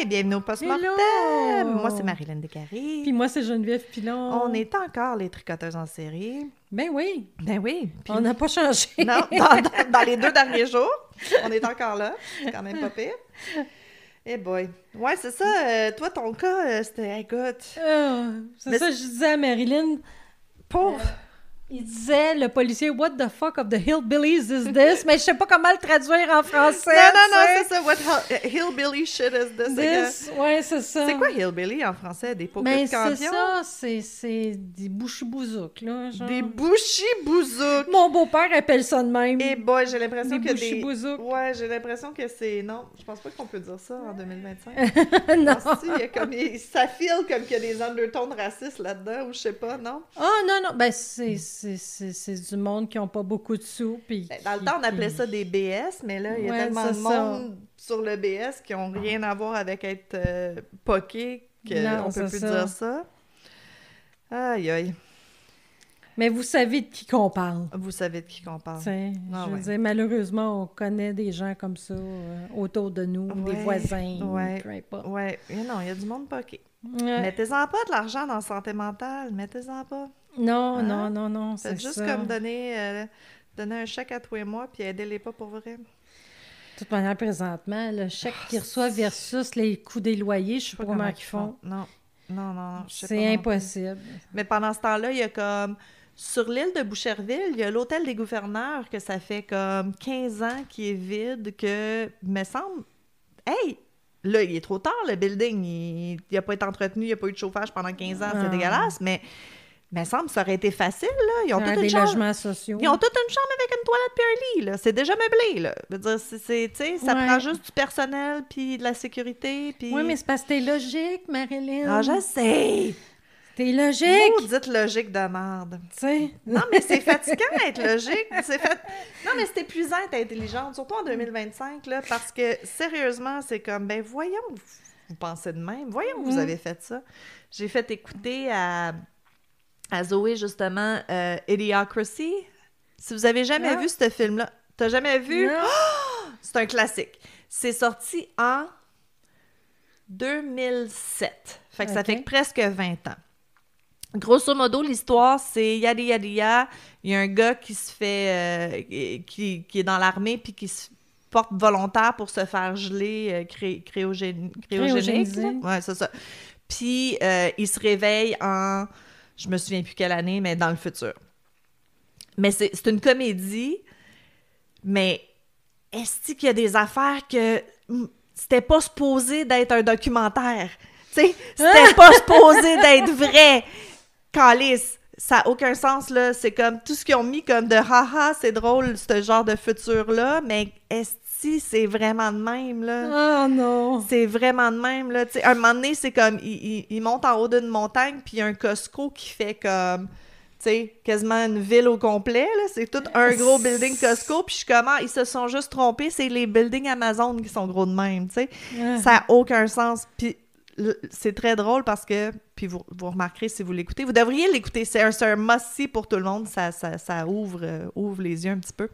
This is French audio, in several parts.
bienvenue au Post-Mortem! Hello! Moi, c'est Marilyn Descaries. Puis moi, c'est Geneviève Pilon. On est encore les tricoteuses en série. Ben oui. Ben oui. Puis On n'a pas changé. non, dans les 2 derniers jours, on est encore là. C'est quand même pas pire. Eh boy. Ouais, c'est ça. Toi, ton cas, c'était... Écoute... C'est Mais ça, je disais à Marilyn. Pauvre... Il disait, le policier, what the fuck of the hillbillies is this? Mais je sais pas comment le traduire en français. Non, c'est ça. What hillbilly shit is this? This, ouais, c'est ça. C'est quoi hillbilly en français? Des pokus Mais de c'est campion? ça, c'est des bouchis-bouzouks, là. Genre. Des bouchis-bouzouks. Mon beau-père appelle ça de même. Eh boy, j'ai l'impression Des que bouchis-bouzouks. Ouais, j'ai l'impression que c'est... Non, je pense pas qu'on peut dire ça en 2025. Non. Il y a comme... Ça file comme qu'il y a des undertones racistes là-dedans, ou je sais pas, non? Ah, non. Ben, c'est du monde qui ont pas beaucoup de sous. Puis Dans le temps, on appelait ça des BS, mais là, il y a Ouais, tellement de c'est ça. monde sur le BS qui ont rien à voir avec être poqué Non, qu'on peut c'est plus ça. dire ça. Aïe, aïe. Mais vous savez de qui qu'on parle. Vous savez de qui qu'on parle. T'sais, Ah, je veux ouais. dire, malheureusement, on connaît des gens comme ça autour de nous, des Ouais, voisins, ouais. peu importe. Ouais, mais non, il y a du monde poqué. Ouais. Mettez-en pas de l'argent dans la santé mentale, mettez-en pas. Non, Hein? non, C'est c'est juste ça. comme donner un chèque à tous les mois puis aidez-les pas pour vrai. De toute manière, présentement, le chèque qu'ils reçoivent versus les coûts des loyers, je sais pas comment ils font. Non, je sais pas C'est non plus. impossible. Mais pendant ce temps-là, il y a comme... Sur l'île de Boucherville, il y a l'hôtel des gouverneurs que ça fait comme 15 ans qui est vide, que, me semble... Hey! Là, il est trop tard, le building. Il n'a pas été entretenu, il n'y a pas eu de chauffage pendant 15 ans, c'est Ah. dégueulasse, mais me semble que ça aurait été facile, là. Ils ont toute Des une chambre... logements sociaux. Ils ont toute une chambre avec une toilette puis un lit, là. C'est déjà meublé, là. Je veux dire, tu sais, ça Ouais. prend juste du personnel puis de la sécurité, puis... Oui, mais c'est parce que t'es logique, Marilyn. Ah, je sais! T'es logique, Maudite logique de merde. tu sais. Non, mais c'est fatigant d'être logique. Non, mais c'est épuisant d'être intelligente, surtout en 2025, là, parce que, sérieusement, c'est comme, ben voyons, vous pensez de même. Voyons que vous avez fait ça. J'ai fait écouter à Zoé, justement, Idiocracy. Si vous avez jamais Non. vu ce film-là, t'as jamais vu? Non. C'est un classique. C'est sorti en 2007. Fait que ça Ok. fait presque 20 ans. Grosso modo, l'histoire, c'est yadi yadi ya. Il y a un gars qui se fait... qui est dans l'armée puis qui se porte volontaire pour se faire geler cryogénique. Cryogénisé. Là. Ouais, c'est ça. Puis, il se réveille en... Je me souviens plus quelle année, mais dans le futur. Mais c'est une comédie, mais est-ce qu'il y a des affaires que c'était pas supposé d'être un documentaire? Tu sais, c'était pas supposé d'être vrai. Calice, ça n'a aucun sens, là. C'est comme tout ce qu'ils ont mis comme de haha, c'est drôle, ce genre de futur-là, mais est-ce que c'est vraiment de même, là? Oh non. C'est vraiment de même, là. Tu sais, un moment donné, c'est comme, il monte en haut d'une montagne, puis il y a un Costco qui fait comme, tu sais, quasiment une ville au complet, là. C'est tout un gros building Costco, puis je suis comme, ils se sont juste trompés, c'est les buildings Amazon qui sont gros de même, tu sais. Ça n'a aucun sens, puis c'est très drôle parce que, puis vous remarquerez si vous l'écoutez, vous devriez l'écouter, c'est un must-see pour tout le monde, ça ouvre les yeux un petit peu.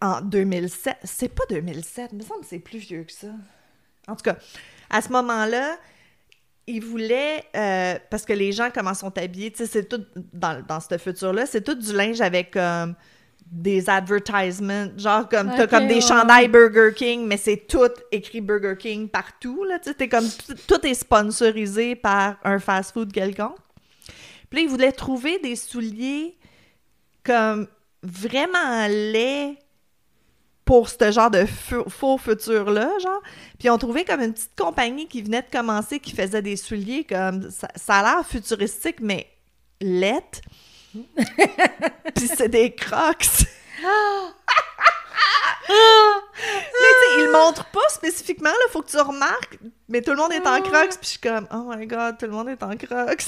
En 2007, c'est pas 2007, il me semble que c'est plus vieux que ça. En tout cas, à ce moment-là, ils voulaient, parce que les gens, comment sont habillés, tu sais, c'est tout, dans ce futur-là, c'est tout du linge avec des advertisements, genre comme, t'as comme des chandails Burger King, mais c'est tout écrit Burger King partout, là, tu sais, t'es comme, tout est sponsorisé par un fast-food quelconque. Puis là, ils voulaient trouver des souliers comme vraiment laids pour ce genre de faux futur-là, genre. Puis ils ont trouvé comme une petite compagnie qui venait de commencer, qui faisait des souliers comme... Ça a l'air futuristique, mais lettres. Puis c'est des Crocs. Mais tu sais, ils le montrent pas spécifiquement, là, faut que tu remarques, mais tout le monde est en Crocs, puis je suis comme, oh my God, tout le monde est en Crocs.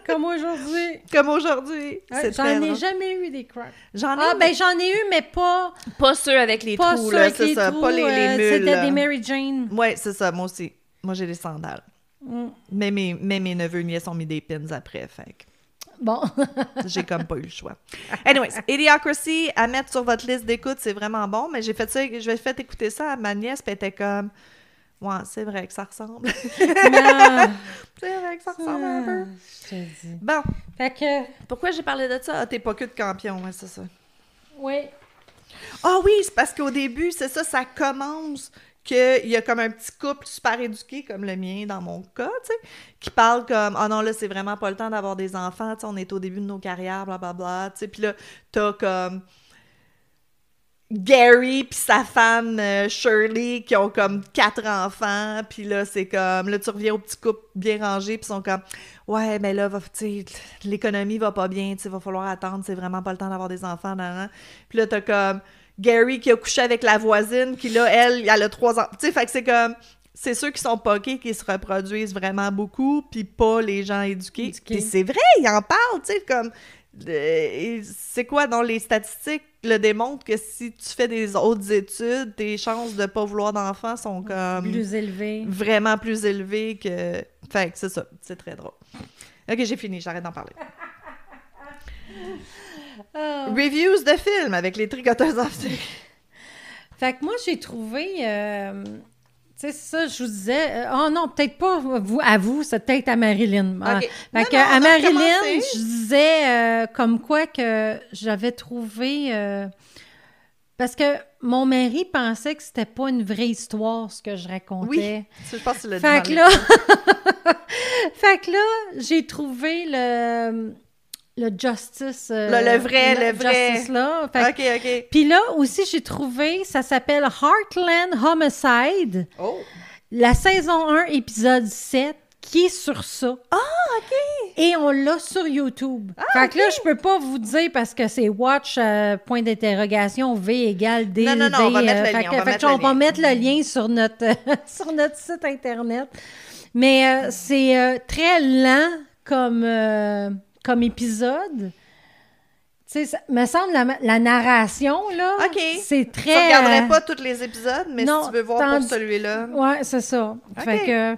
Comme aujourd'hui. Comme aujourd'hui. C'est très J'en ai drôle. jamais eu des Crocs. J'en ai Ben j'en ai eu, mais pas ceux avec les pas trous, ceux là, avec c'est les ça, trous, pas les mules. c'était là. des Mary Jane. Ouais, c'est ça, moi aussi. Moi, j'ai des sandales. Mais mes neveux et nièces ont mis des pins après, fait que... Bon. J'ai comme pas eu le choix. Anyways, Idiocracy, à mettre sur votre liste d'écoute, c'est vraiment bon, mais j'ai fait écouter ça à ma nièce, puis elle était comme... Ouais, c'est vrai que ça ressemble. Ah, C'est vrai que ça ressemble un peu. je te dis. Bon, Fait que, pourquoi j'ai parlé de ça? Ah, t'es pas que de campion, ouais, c'est ça. oui. Ah oui, c'est parce qu'au début, c'est ça, ça commence qu'il y a comme un petit couple super éduqué, comme le mien dans mon cas, tu sais, qui parle comme « Ah non, là, c'est vraiment pas le temps d'avoir des enfants, tu sais, on est au début de nos carrières, blablabla, tu sais, puis là, t'as comme... Gary puis sa femme Shirley qui ont comme 4 enfants, puis là c'est comme là tu reviens au petit couple bien rangé puis ils sont comme ouais mais là tu sais l'économie va pas bien, tu sais va falloir attendre, c'est vraiment pas le temps d'avoir des enfants nan. Puis là t'as comme Gary qui a couché avec la voisine qui là elle a 3 ans, tu sais fait que c'est comme c'est ceux qui sont poqués qui se reproduisent vraiment beaucoup puis pas les gens éduqués. Puis c'est vrai, ils en parlent, tu sais comme c'est quoi dans les statistiques le démontrent que si tu fais des autres études, tes chances de pas vouloir d'enfants sont comme Plus élevées. vraiment plus élevées que... Fait que c'est ça, c'est très drôle. Ok, j'ai fini, j'arrête d'en parler. Reviews de films avec les tricoteuses en série. Fait que moi, j'ai trouvé... tu sais, ça, je vous disais... oh non, peut-être pas à vous, c'est peut-être à Marilyn. Okay. Fait que à Marilyn, je disais comme quoi que j'avais trouvé... parce que mon mari pensait que c'était pas une vraie histoire, ce que je racontais. Oui, je pense que tu l'as dit. Fait que là... fait que là, j'ai trouvé le justice... le vrai. Justice là. Fait que, OK. puis là aussi, j'ai trouvé, ça s'appelle Heartland Homicide. Oh! La saison 1, épisode 7, qui est sur ça. Ah, OK! Et on l'a sur YouTube. Fait que là, je peux pas vous dire parce que c'est watch, point d'interrogation, V égale D. Non, on va mettre le lien. On va mettre le lien sur notre, sur notre site Internet. Mais c'est très lent comme épisode. Tu sais, me semble la narration, là, c'est très... Tu regarderais pas tous les épisodes, mais non, si tu veux voir pour celui-là... Ouais, c'est ça. Fait que...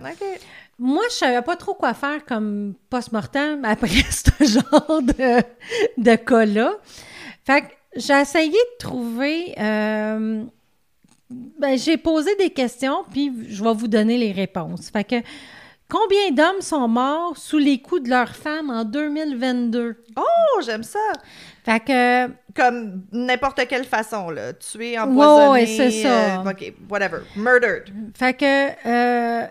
Moi, je savais pas trop quoi faire comme post-mortem après ce genre de cas-là. Fait que j'ai essayé de trouver... j'ai posé des questions, puis je vais vous donner les réponses. Fait que combien d'hommes sont morts sous les coups de leurs femmes en 2022? Oh, j'aime ça! Fait que... Comme n'importe quelle façon, là. Tuer, empoisonner... Ouais, c'est ça. OK, whatever. Murdered. Fait que...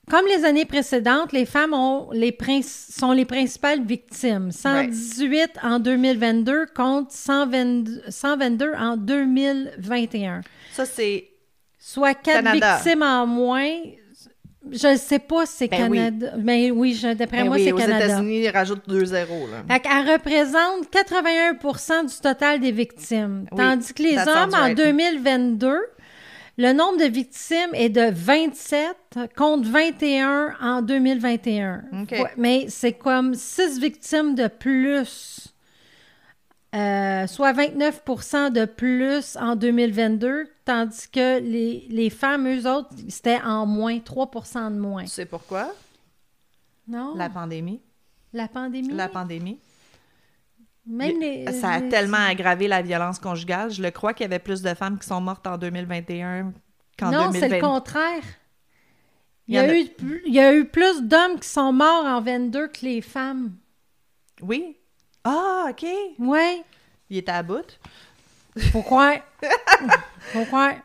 comme les années précédentes, les femmes sont les principales victimes. 118 en 2022 contre 122 en 2021. Ça, c'est... Soit 4 Canada. victimes en moins. Je ne sais pas si c'est Canada. Mais oui, d'après moi, c'est Canada. Aux États-Unis, ils rajoutent 2 zéros. Là. Fait qu'elle représente 81% du total des victimes. Tandis que les hommes, en 2022... Le nombre de victimes est de 27 contre 21 en 2021. Okay. Mais c'est comme 6 victimes de plus, soit 29% de plus en 2022, tandis que les femmes, eux autres, c'était en moins, 3% de moins. Tu sais pourquoi? Non? La pandémie. La pandémie? La pandémie. Même ça a tellement aggravé la violence conjugale. Je le crois qu'il y avait plus de femmes qui sont mortes en 2021 qu'en 2020. Non, c'est le contraire. Il y a eu plus d'hommes qui sont morts en 22 que les femmes. Oui? Ah, OK. Oui. Il était à bout? Faut croire. Faut croire.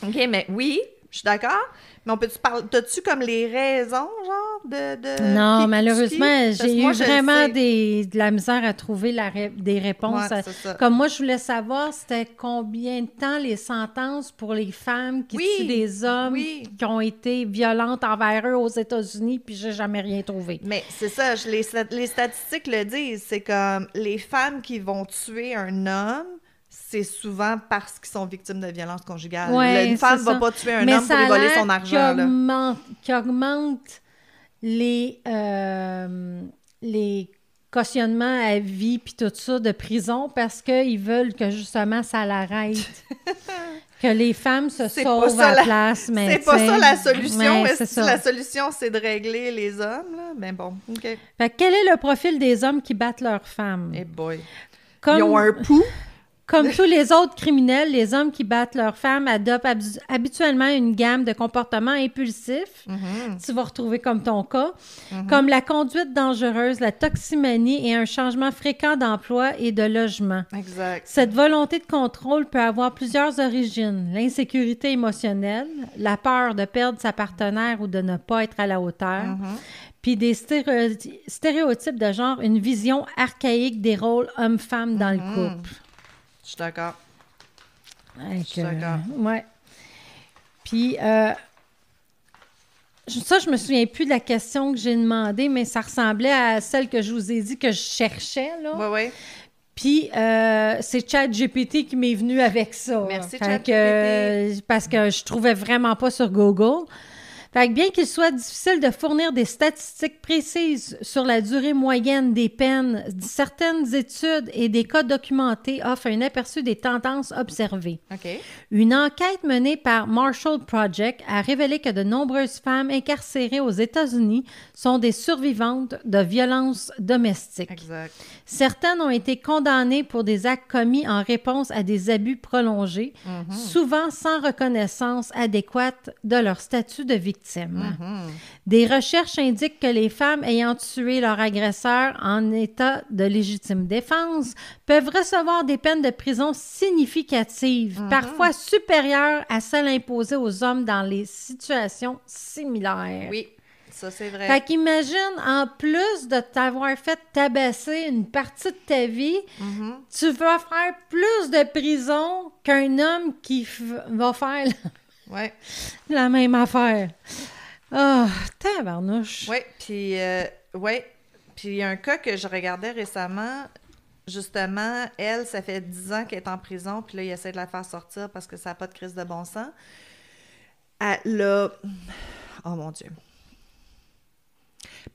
OK, mais oui, je suis d'accord. Mais on peut-tu parler... T'as-tu comme les raisons, genre, de non, malheureusement, j'ai eu vraiment de la misère à trouver des réponses. Ouais, c'est ça. Comme moi, je voulais savoir c'était combien de temps les sentences pour les femmes qui tuent des hommes qui ont été violentes envers eux aux États-Unis, puis j'ai jamais rien trouvé. Mais c'est ça, les statistiques le disent. C'est comme les femmes qui vont tuer un homme, c'est souvent parce qu'ils sont victimes de violences conjugales. Ouais, une femme ne va pas tuer un homme pour lui voler son argent. Qui augmente les cautionnements à vie puis tout ça de prison parce qu'ils veulent que justement ça l'arrête. que les femmes se C'est pas sauvent ça à la la- place. Mais C'est pas tu sais, ça la solution. ouais, Est-ce c'est que ça. la solution, c'est de régler les hommes, là? Ben bon, OK. Fait que quel est le profil des hommes qui battent leurs femmes? Eh boy. Comme, Ils ont un pouls. comme tous les autres criminels, les hommes qui battent leurs femmes adoptent habituellement une gamme de comportements impulsifs. Tu vas retrouver comme ton cas, comme la conduite dangereuse, la toximanie et un changement fréquent d'emploi et de logement. Exact. Cette volonté de contrôle peut avoir plusieurs origines. L'insécurité émotionnelle, la peur de perdre sa partenaire ou de ne pas être à la hauteur, puis des stéréotypes de genre, une vision archaïque des rôles hommes-femmes dans le couple. Je suis d'accord. Je suis d'accord. Ouais. Puis, je me souviens plus de la question que j'ai demandée, mais ça ressemblait à celle que je vous ai dit que je cherchais, là. Oui, oui. Puis, c'est ChatGPT qui m'est venu avec ça. Merci, Fait ChatGPT. parce que je trouvais vraiment pas sur Google. Fait que bien qu'il soit difficile de fournir des statistiques précises sur la durée moyenne des peines, certaines études et des cas documentés offrent un aperçu des tendances observées. OK. Une enquête menée par Marshall Project a révélé que de nombreuses femmes incarcérées aux États-Unis sont des survivantes de violences domestiques. Exact. Certaines ont été condamnées pour des actes commis en réponse à des abus prolongés, souvent sans reconnaissance adéquate de leur statut de victime. Des recherches indiquent que les femmes ayant tué leur agresseur en état de légitime défense peuvent recevoir des peines de prison significatives, parfois supérieures à celles imposées aux hommes dans les situations similaires. Oui, ça c'est vrai. Fait qu'imagine, en plus de t'avoir fait tabasser une partie de ta vie, tu vas faire plus de prison qu'un homme qui va faire Ouais. la même affaire. Ah, tabarnouche. Oui, puis Puis il y a un cas que je regardais récemment. Justement, elle, ça fait 10 ans qu'elle est en prison, puis là, il essaie de la faire sortir parce que ça n'a pas de crise de bon sens. Elle a... Oh mon Dieu.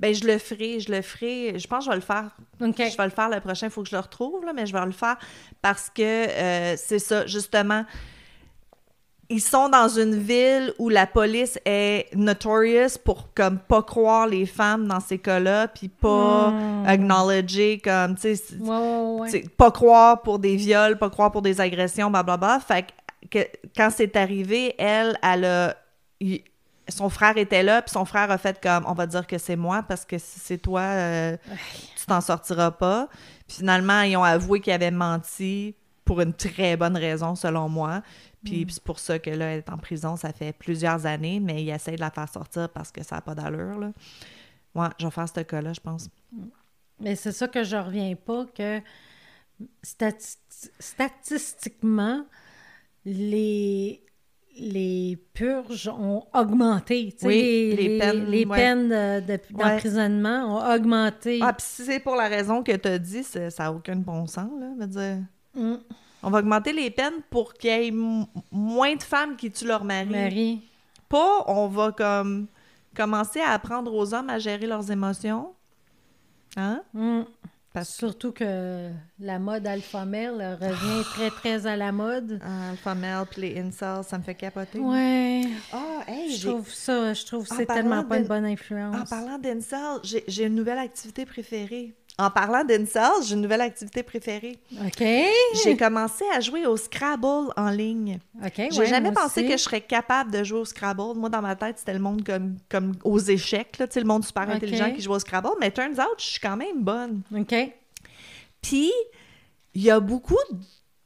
Ben, je le ferai. Je pense que je vais le faire. OK. Je vais le faire le prochain. Il faut que je le retrouve, là, mais je vais le faire parce que c'est ça, justement. Ils sont dans une ville où la police est notorious pour comme pas croire les femmes dans ces cas-là, puis pas acknowledger comme, tu sais, Ouais. pas croire pour des viols, pas croire pour des agressions, blablabla. Fait que quand c'est arrivé, elle a... Son frère était là, puis son frère a fait comme, on va dire que c'est moi, parce que si c'est toi, tu t'en sortiras pas. Puis finalement, ils ont avoué qu'ils avaient menti pour une très bonne raison, selon moi. Puis c'est pour ça que là, elle est en prison, ça fait plusieurs années, mais ils essayent de la faire sortir parce que ça n'a pas d'allure, là. Ouais, je vais faire ce cas-là, je pense. Mais c'est ça que je reviens pas, que statistiquement, les purges ont augmenté. Tu sais, Oui, les peines d'emprisonnement ont augmenté. Ah, puis si c'est pour la raison que tu as dit, ça n'a aucun bon sens, là. Je veux dire... On va augmenter les peines pour qu'il y ait moins de femmes qui tuent leur mari. Pas, on va comme commencer à apprendre aux hommes à gérer leurs émotions. Hein? Surtout que la mode alpha male revient très, très à la mode. Alpha male puis les incels, ça me fait capoter. Ouais. Ah, hey, je trouve que c'est tellement pas une bonne influence. En parlant d'incels, j'ai une nouvelle activité préférée. En parlant d'incels, j'ai une nouvelle activité préférée. OK. J'ai commencé à jouer au Scrabble en ligne. OK, J'ai jamais pensé que je serais capable de jouer au Scrabble. Moi, dans ma tête, c'était le monde comme aux échecs, là, tu sais, le monde super intelligent qui joue au Scrabble. Mais turns out, je suis quand même bonne. OK. Puis, il y a beaucoup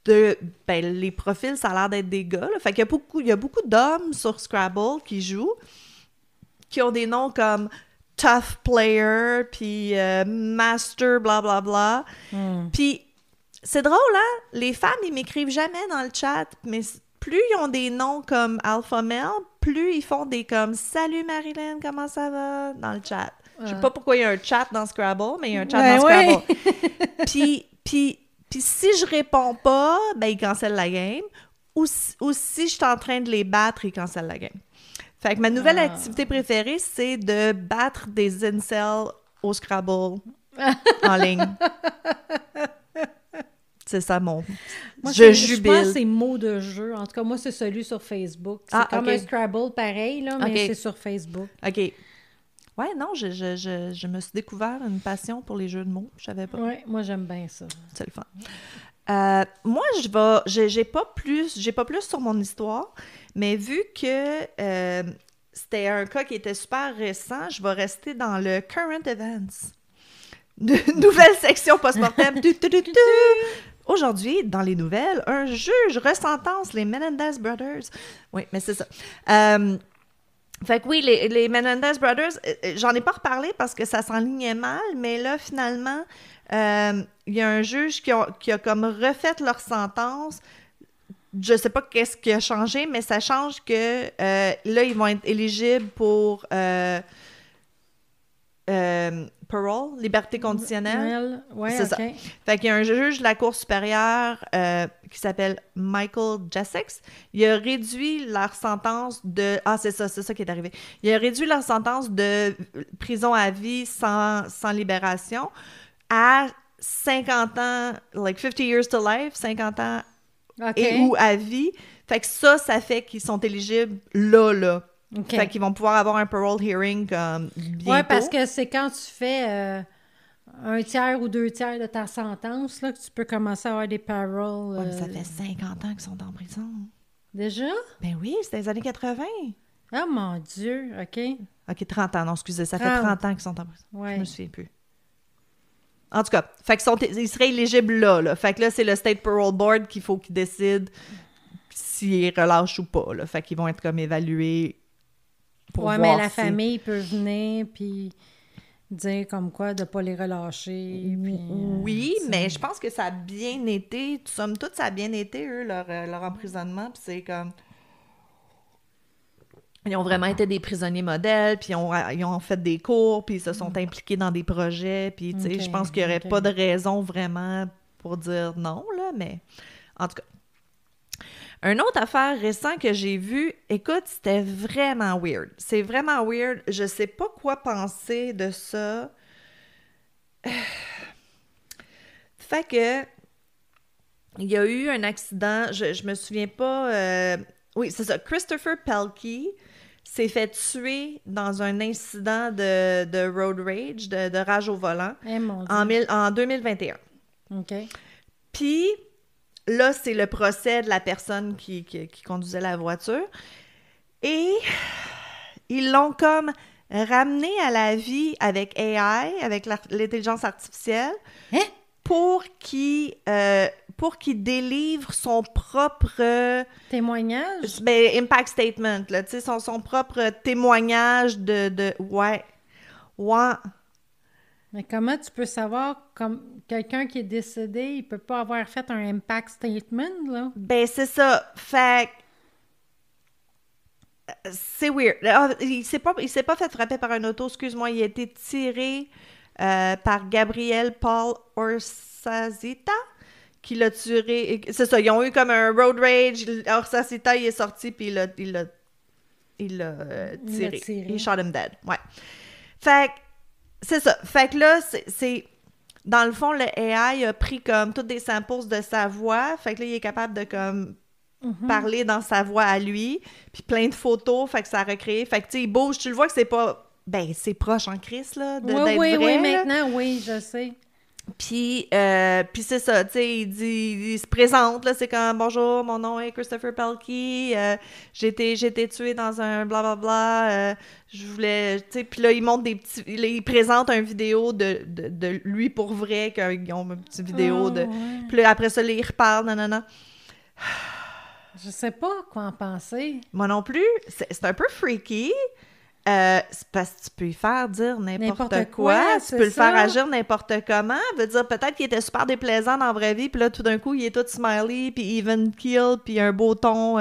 de... Ben, les profils, ça a l'air d'être des gars, là. Fait qu'il y a beaucoup d'hommes sur Scrabble qui jouent, qui ont des noms comme... Tough Player, puis Master, blablabla. Puis, c'est drôle, hein? Les femmes, ils m'écrivent jamais dans le chat, mais plus ils ont des noms comme Alpha Male, plus ils font des comme « Salut Marilyn, comment ça va? » dans le chat. Je sais pas pourquoi il y a un chat dans Scrabble, mais il y a un chat dans Scrabble. Puis si je réponds pas, ben ils cancellent la game. Ou si je suis en train de les battre, ils cancellent la game. Fait que ma nouvelle activité préférée, c'est de battre des incels au Scrabble en ligne. C'est ça, Moi, je je jubile. pense que c'est mots de jeu. En tout cas, moi, c'est celui sur Facebook. C'est comme un Scrabble pareil, là, mais c'est sur Facebook. OK. Ouais, non, je me suis découvert une passion pour les jeux de mots. Je savais pas. Oui, moi, j'aime bien ça. C'est le fun. Moi, j'ai pas plus sur mon histoire, mais vu que c'était un cas qui était super récent, je vais rester dans le current events. Nouvelle section post-mortem. Aujourd'hui, dans les nouvelles, un juge resentence les Menendez Brothers. Oui, mais c'est ça. Fait que oui, les Menendez Brothers, j'en ai pas reparlé parce que ça s'enlignait mal, mais là, finalement, il y a un juge qui a comme refait leur sentence. Je sais pas qu'est-ce qui a changé, mais ça change que là, ils vont être éligibles pour parole, liberté conditionnelle. Ouais, c'est ça. Fait qu'il y a un juge de la Cour supérieure qui s'appelle Michael Jessex. Il a réduit leur sentence de... Ah, c'est ça qui est arrivé. Il a réduit leur sentence de prison à vie sans libération à 50 ans, like 50 years to life, 50 ans et ou à vie. Fait que ça fait qu'ils sont éligibles là. Okay. Fait qu'ils vont pouvoir avoir un parole hearing comme bientôt. Oui, parce que c'est quand tu fais un tiers ou 2 tiers de ta sentence là, que tu peux commencer à avoir des paroles. Ouais, mais ça fait 50 ans qu'ils sont en prison. Déjà? Ben oui, c'était les années 80. Ah, mon Dieu, OK. OK, 30 ans, non, excusez, ça fait 30 ans qu'ils sont en prison. Ouais. Je me souviens plus. En tout cas, fait qu'ils seraient éligibles là. Fait que là, c'est le State Parole Board qu'il faut qu'ils décident s'ils relâchent ou pas. Là. Fait qu'ils vont être comme évalués. Oui, mais la famille peut venir puis dire comme quoi de ne pas les relâcher. Puis, oui, mais je pense que ça a bien été, somme toute, ça a bien été, eux, leur emprisonnement. Puis c'est comme... Ils ont vraiment été des prisonniers modèles, puis ils ont fait des cours, puis ils se sont impliqués dans des projets. Puis, tu sais, je pense qu'il n'y aurait pas de raison vraiment pour dire non, là, mais en tout cas. Une autre affaire récente que j'ai vue, écoute, c'était vraiment weird. C'est vraiment weird. Je sais pas quoi penser de ça. Fait que, il y a eu un accident, je me souviens pas... Oui, c'est ça. Christopher Pelkey s'est fait tuer dans un incident de road rage, de rage au volant, en 2021. OK. Puis... Là, c'est le procès de la personne qui conduisait la voiture. Et ils l'ont comme ramené à la vie avec AI, avec l'intelligence artificielle, pour qu'il délivre son propre... Témoignage? Ben, impact statement, là, tu sais, son propre témoignage de... Ouais. Mais comment tu peux savoir, comme quelqu'un qui est décédé, il peut pas avoir fait un impact statement, là? Ben, c'est ça. Fait c'est weird. Il s'est pas fait frapper par un auto, excuse-moi. Il a été tiré par Gabriel Paul Orsazita, qui l'a tué. C'est ça, ils ont eu comme un road rage. Orsazita, il est sorti, puis il l'a tiré. Il shot him dead. Ouais. Fait que c'est ça. Fait que là, c'est... Dans le fond, le AI a pris comme toutes des samples de sa voix. Fait que là, il est capable de comme parler dans sa voix à lui. Puis plein de photos. Fait que ça a recréé. Fait que tu sais, il bouge. Tu le vois que c'est pas... Ben, c'est proche en crise, là, d'être vrai. Oui, maintenant, oui, je sais. Puis c'est ça, tu sais, il se présente, là, c'est comme « Bonjour, mon nom est Christopher Pelkey, j'ai été tué dans un blablabla, je voulais... » Tu sais, puis là, il montre des petits... il présente une vidéo de lui pour vrai, qu'ils ont une petite vidéo de... Ouais. Puis là, après ça, là, il reparle, nanana. Je sais pas quoi en penser. Moi non plus. C'est un peu freaky. C'est parce que tu peux lui faire dire n'importe quoi. Tu peux le faire agir n'importe comment. Veut dire, peut-être qu'il était super déplaisant dans la vraie vie, puis là, tout d'un coup, il est tout smiley, puis even keel, puis un beau ton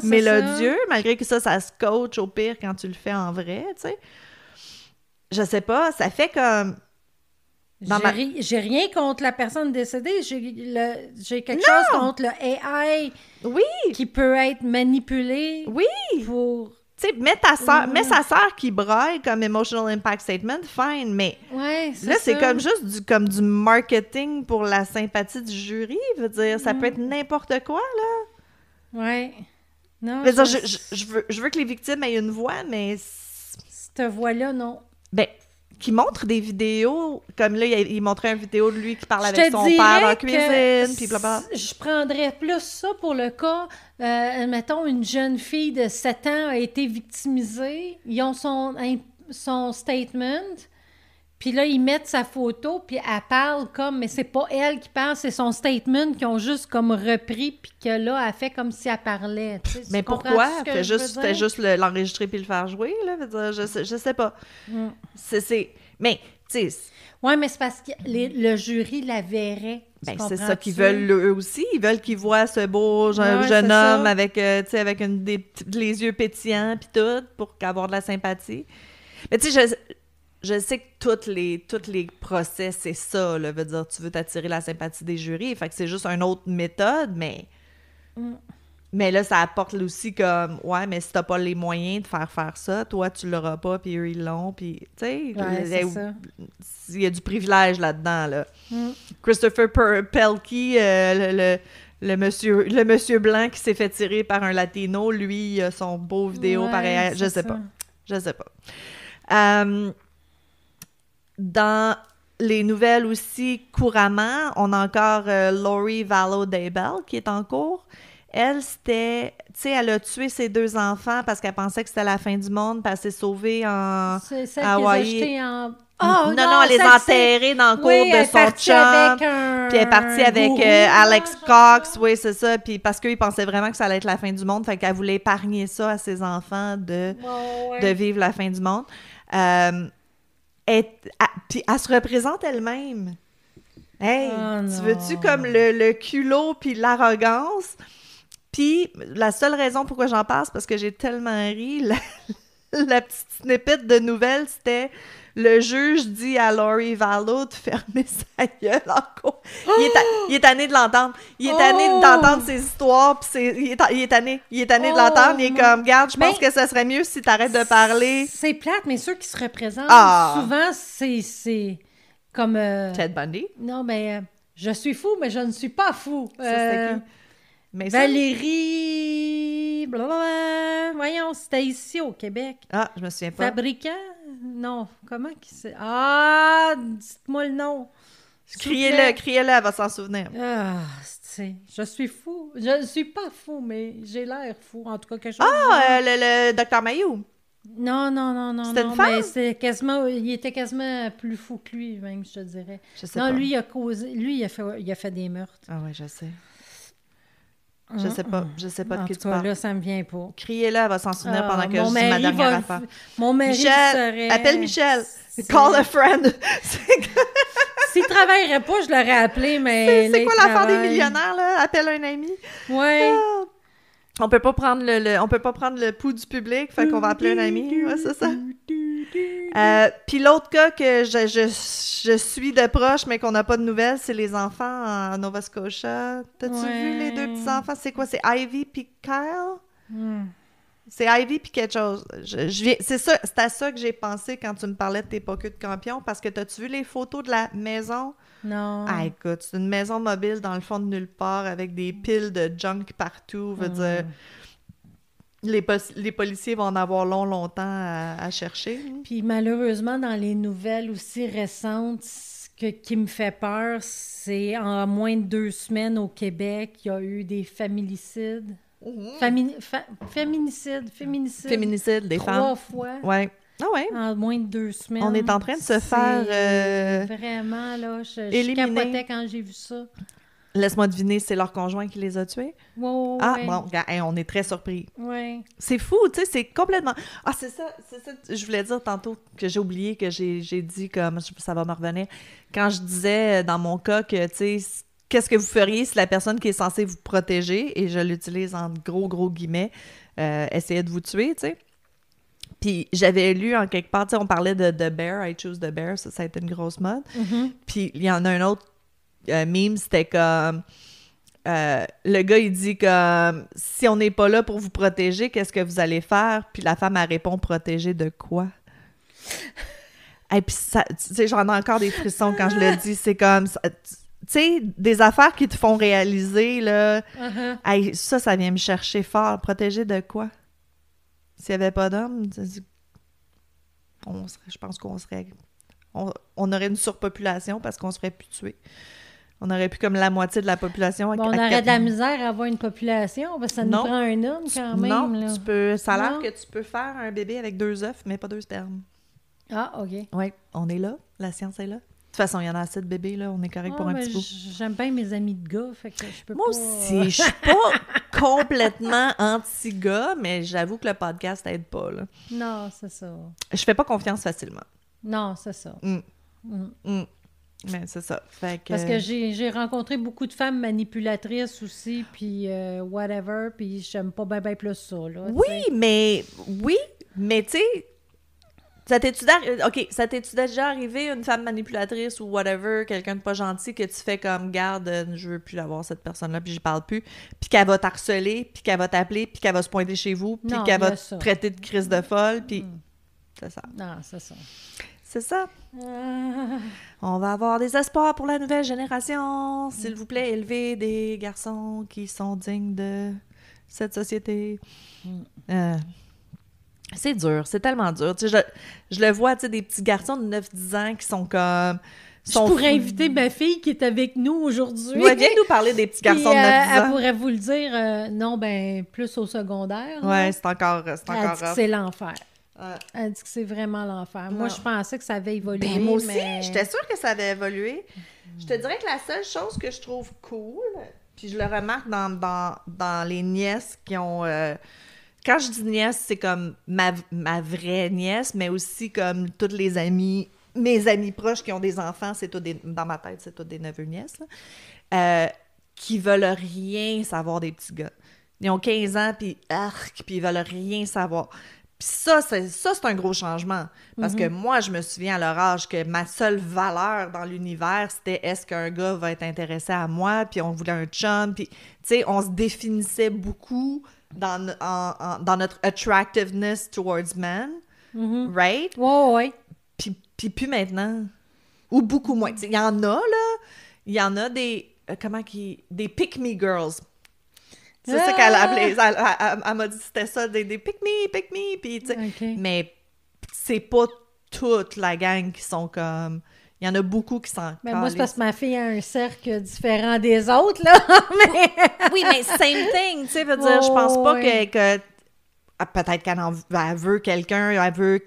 mélodieux, malgré que ça se coach au pire quand tu le fais en vrai, tu sais. Je sais pas, ça fait comme... J'ai rien contre la personne décédée. J'ai quelque chose contre le AI qui peut être manipulé pour Tu sais, mets sa sœur qui braille comme emotional impact statement, fine, mais Ouais, là, c'est ça. comme juste du marketing pour la sympathie du jury. Je veux dire, ça peut être n'importe quoi, là. Ouais. Non, Je veux dire, je veux que les victimes aient une voix, mais... cette voix-là, non. Ben, qui montre des vidéos, comme là, il montrait une vidéo de lui qui parle Je avec te son dirais père en que cuisine, puis blablabla. Je prendrais plus ça pour le cas, mettons, une jeune fille de 7 ans a été victimisée, ils ont son statement, puis là, ils mettent sa photo, puis elle parle comme, mais c'est pas elle qui parle, c'est son statement qu'ils ont juste comme repris, puis que là, elle fait comme si elle parlait. Tu sais, Mais tu comprends pourquoi? ce que je veux Fais dire? juste l'enregistrer puis le faire jouer, là. Je veux dire, je sais pas. Mais, tu sais... Oui, mais c'est parce que le jury la verrait. Ben, c'est ça qu'ils veulent eux aussi. Ils veulent qu'ils voient ce beau jeune c'est homme ça. avec, tu sais, avec les yeux pétillants puis tout, pour avoir de la sympathie. Mais tu sais, je sais que tous les procès, c'est ça, là. Veut dire, tu veux t'attirer la sympathie des jurys. Fait que c'est juste une autre méthode, mais... Mais là, ça apporte aussi comme, ouais, mais si t'as pas les moyens de faire ça, toi, tu l'auras pas, puis eux, ils l'ont, puis, tu sais, Ouais, c'est ça. il y a du privilège là-dedans, là. Christopher Pelkey, le monsieur blanc qui s'est fait tirer par un latino, lui, il a son beau vidéo, Ouais, pareil, je c'est sais ça. pas. Je sais pas. Dans les nouvelles aussi, couramment, on a encore Lori Vallow Daybell qui est en cours. Elle, c'était... Tu sais, elle a tué ses 2 enfants parce qu'elle pensait que c'était la fin du monde, puis elle s'est sauvée en C'est celle Hawaï. qu'ils ont jeté en... non, elle les a enterrés dans le cours de son chum. Puis elle est partie avec Alex Cox, oui, c'est ça. Puis parce qu'ils pensaient vraiment que ça allait être la fin du monde, fait qu'elle voulait épargner ça à ses enfants de vivre la fin du monde. Puis elle se représente elle-même. Hey, tu veux-tu comme le culot puis l'arrogance? Puis la seule raison pourquoi j'en parle, c'est parce que j'ai tellement ri. La petite snippet de nouvelles, c'était le juge dit à Lori Vallow de fermer sa gueule en cours. Il est tanné de l'entendre. Il est tanné d'entendre ses histoires, puis il est tanné de l'entendre. Il est comme, regarde, je pense que ça serait mieux si t'arrêtes de parler. C'est plate, mais ceux qui se représentent, souvent, c'est comme... Ted Bundy. Non, mais je suis fou, mais je ne suis pas fou. Ça, c'était qui? Mais Valérie... Blablabla. Voyons, c'était ici au Québec. Ah, je me souviens pas. Fabricant? Non, comment qui c'est? Ah, dites-moi le nom. Criez-le, elle va s'en souvenir. Ah, c'est... Je suis fou. Je ne suis pas fou, mais j'ai l'air fou. En tout cas, quelque chose... Le Dr Mayou. Non. C'était une femme? Mais c'était quasiment... Il était quasiment plus fou que lui, même, je te dirais. Je sais non, pas. lui, il a causé... Lui, il a fait des meurtres. Ah oui, je sais. Je sais pas de qui tu parles. Là, ça me vient pas. Criez-le, elle va s'en souvenir pendant que je dis mari ma dernière affaire. Mon mari Michel, appelle Michel. Call a friend. S'il travaillerait pas, je l'aurais appelé, mais... C'est quoi l'affaire des millionnaires, là? Appelle un ami. Ouais. On peut pas prendre le pouls du public, fait qu'on va appeler un ami. Ouais, c'est ça. Puis l'autre cas que je suis de proche, mais qu'on n'a pas de nouvelles, c'est les enfants en Nova Scotia. T'as-tu vu les 2 petits-enfants? C'est quoi? C'est Ivy puis Kyle? C'est Ivy puis quelque chose. C'est à ça que j'ai pensé quand tu me parlais de tes pockets de campion, parce que t'as-tu vu les photos de la maison? Non. Ah, écoute, c'est une maison mobile dans le fond de nulle part avec des piles de junk partout. Veut dire, les policiers vont en avoir longtemps à chercher. Puis malheureusement, dans les nouvelles aussi récentes, qui me fait peur, c'est en moins de 2 semaines au Québec, il y a eu des féminicides. Féminicides. Féminicide des 3 femmes. fois. Ouais. Ah ouais. En moins de 2 semaines. On est en train de se faire... Vraiment, là, je éliminer. capotais quand j'ai vu ça. Laisse-moi deviner, c'est leur conjoint qui les a tués? Ouais. Ah, bon, on est très surpris. Ouais. C'est fou, tu sais, c'est complètement... Ah, c'est ça, je voulais dire tantôt que j'ai oublié, que j'ai dit, comme, ça va me revenir, quand je disais, dans mon cas, que, tu sais, qu'est-ce que vous feriez si la personne qui est censée vous protéger, et je l'utilise en gros guillemets, essayait de vous tuer, tu sais? Puis j'avais lu en quelque part, tu sais, on parlait de The Bear, I Choose the Bear, ça a été une grosse mode. Mm-hmm. Puis il y en a un autre meme, c'était comme le gars, il dit comme « Si on n'est pas là pour vous protéger, qu'est-ce que vous allez faire? » Puis la femme, elle répond « Protéger de quoi? » Et puis, tu sais, j'en ai encore des frissons quand je le dis. C'est comme... Tu sais, des affaires qui te font réaliser, là... Hey, ça vient me chercher fort. Protéger de quoi? S'il n'y avait pas d'hommes, je pense qu'on serait... On aurait une surpopulation parce qu'on serait plus tués. On aurait plus comme la moitié de la population. On aurait de la misère à avoir une population parce que ça nous prend un homme quand même. Non, là. Ça a l'air que tu peux faire un bébé avec 2 œufs, mais pas 2 spermes. Ah, OK. Oui, on est là. La science est là. De toute façon, il y en a assez de bébés, là. On est correct pour un petit bout. J'aime bien mes amis de gars, fait que je peux Moi pas... aussi, je suis pas complètement anti-gars, mais j'avoue que le podcast aide pas, là. Non, c'est ça. Je fais pas confiance facilement. Non, c'est ça. Mais c'est ça. Fait que... Parce que j'ai rencontré beaucoup de femmes manipulatrices aussi, puis whatever, puis j'aime pas bien plus ça, là. Oui, mais tu sais, ça t'es-tu déjà arrivé, une femme manipulatrice ou whatever, quelqu'un de pas gentil, que tu fais comme, garde, je veux plus l'avoir, cette personne-là, puis j'y parle plus, puis qu'elle va t'harceler, puis qu'elle va t'appeler, puis qu'elle va se pointer chez vous, puis qu'elle va te traiter de crise de folle, puis c'est ça. Non, c'est ça. C'est ça. On va avoir des espoirs pour la nouvelle génération. S'il vous plaît, élevez des garçons qui sont dignes de cette société. C'est dur, c'est tellement dur. Tu sais, je le vois, tu sais, des petits garçons de 9-10 ans qui sont comme... Je pourrais inviter ma fille qui est avec nous aujourd'hui. Ouais, viens nous parler des petits garçons de 9-10 ans. Elle pourrait vous le dire, non, ben plus au secondaire. Ouais, c'est encore Elle dit que c'est l'enfer. Elle dit que c'est vraiment l'enfer. Non. Moi, je pensais que ça avait évolué. Ben, moi aussi, j'étais sûre que ça avait évolué. Je te dirais que la seule chose que je trouve cool, puis je le remarque dans les nièces qui ont... quand je dis nièce, c'est comme ma vraie nièce, mais aussi comme toutes les amies, mes amis proches qui ont des enfants, c'est tout dans ma tête, c'est tous des neveux-nièces, qui veulent rien savoir des petits gars. Ils ont 15 ans, puis ils veulent rien savoir. Puis ça, c'est un gros changement. Parce que moi, je me souviens à leur âge que ma seule valeur dans l'univers, c'était est-ce qu'un gars va être intéressé à moi, puis on voulait un chum, puis tu sais, on se définissait beaucoup dans notre attractiveness towards men, right? Ouais. Puis plus maintenant. Ou beaucoup moins. Il y en a, là. Il y en a des... des pick-me girls. C'est ça qu'elle a appelé. Elle m'a dit c'était ça, des pick-me, puis tu sais. Okay. Mais c'est pas toute la gang qui sont comme... Il y en a beaucoup qui sont... Mais moi, c'est parce que ma fille a un cercle différent des autres, là. Oui, mais same thing, tu sais, veut dire, je pense pas que peut-être qu'elle veut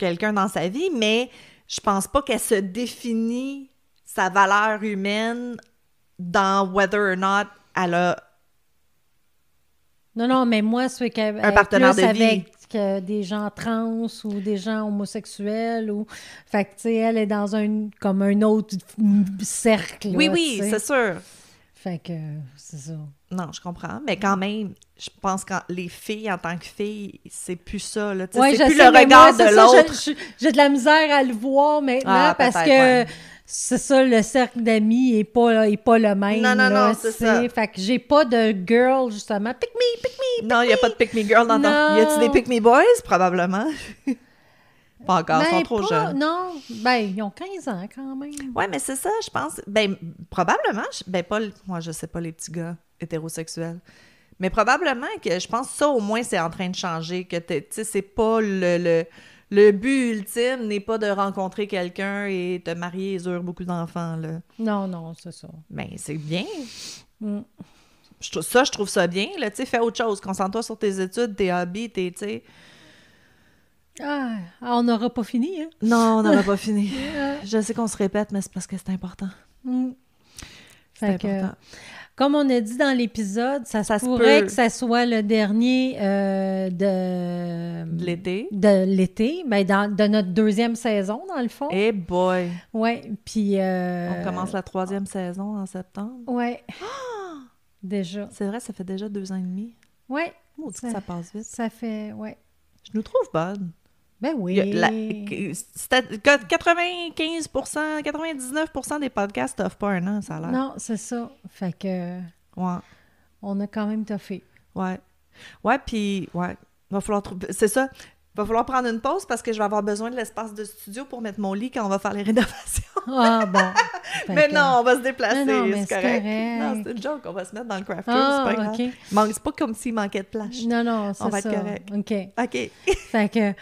quelqu'un dans sa vie, mais je pense pas qu'elle se définit sa valeur humaine dans whether or not elle a Non, mais moi, c'est qu'elle un partenaire de vie. Avec des gens trans ou des gens homosexuels. Fait que, tu sais, elle est dans comme un autre cercle. Oui, là, oui, c'est sûr. Fait que, c'est ça. Non, je comprends. Mais quand même, je pense que les filles, en tant que filles, c'est plus ça. Là. Ouais, c'est plus le regard de l'autre. J'ai de la misère à le voir maintenant parce que c'est ça, le cercle d'amis est pas le même. Non, c'est ça. Fait que j'ai pas de girl, justement. Pick me. Non, il n'y a pas de pick me girl dans ton... Y a-tu des pick me boys? Probablement. Pas encore, ils sont trop jeunes. Non, ils ont 15 ans quand même. Oui, mais c'est ça, je pense. Probablement, moi, je sais pas les petits gars hétérosexuels. Mais probablement que je pense que ça, au moins, c'est en train de changer. Que tu sais, c'est pas le but ultime n'est pas de rencontrer quelqu'un et te marier et avoir beaucoup d'enfants, là. Non, c'est ça. Mais c'est bien. Je trouve ça bien, là. Tu sais, fais autre chose. Concentre-toi sur tes études, tes hobbies, tu sais... on n'aura pas fini, hein? Non, on n'aura pas fini. Je sais qu'on se répète, mais c'est parce que c'est important. C'est important. Comme on a dit dans l'épisode, ça se pourrait que ça soit le dernier de l'été. De l'été, de notre 2e saison, dans le fond. Eh boy! Oui, puis... on commence la 3e saison en septembre. Oui. Déjà. C'est vrai, ça fait déjà 2 ans et demi. Oui. Ça passe vite. Ça fait, Je nous trouve bonne. Ben oui. 95%, 99% des podcasts t'offrent pas un an, ça a l'air. Non, c'est ça. Fait que... Ouais. on a quand même toffé. Ouais. Ouais, puis, ouais, va falloir trouver... C'est ça. Va falloir prendre une pause parce que je vais avoir besoin de l'espace de studio pour mettre mon lit quand on va faire les rénovations. Ah, bon. Mais non, on va se déplacer, Mais non, mais c'est correct. Non, c'est une joke, on va se mettre dans le craft room, c'est pas grave. OK. C'est pas comme s'il manquait de place. Non, c'est ça. On va être correct. OK. OK. Fait que,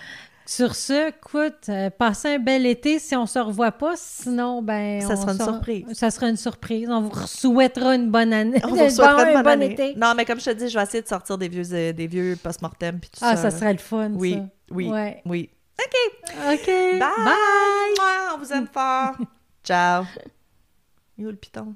sur ce, écoute, passez un bel été si on se revoit pas, sinon, ben... Ça sera une surprise. Ça sera une surprise. On vous souhaitera une bonne année. On vous souhaitera une bonne année. Été. Non, mais comme je te dis, je vais essayer de sortir des vieux post-mortem puis tout ça. Ah, ça serait le fun, oui, ça. Oui, ouais. Oui. OK. Bye! Bye! On vous aime fort. Ciao. Il est où le piton?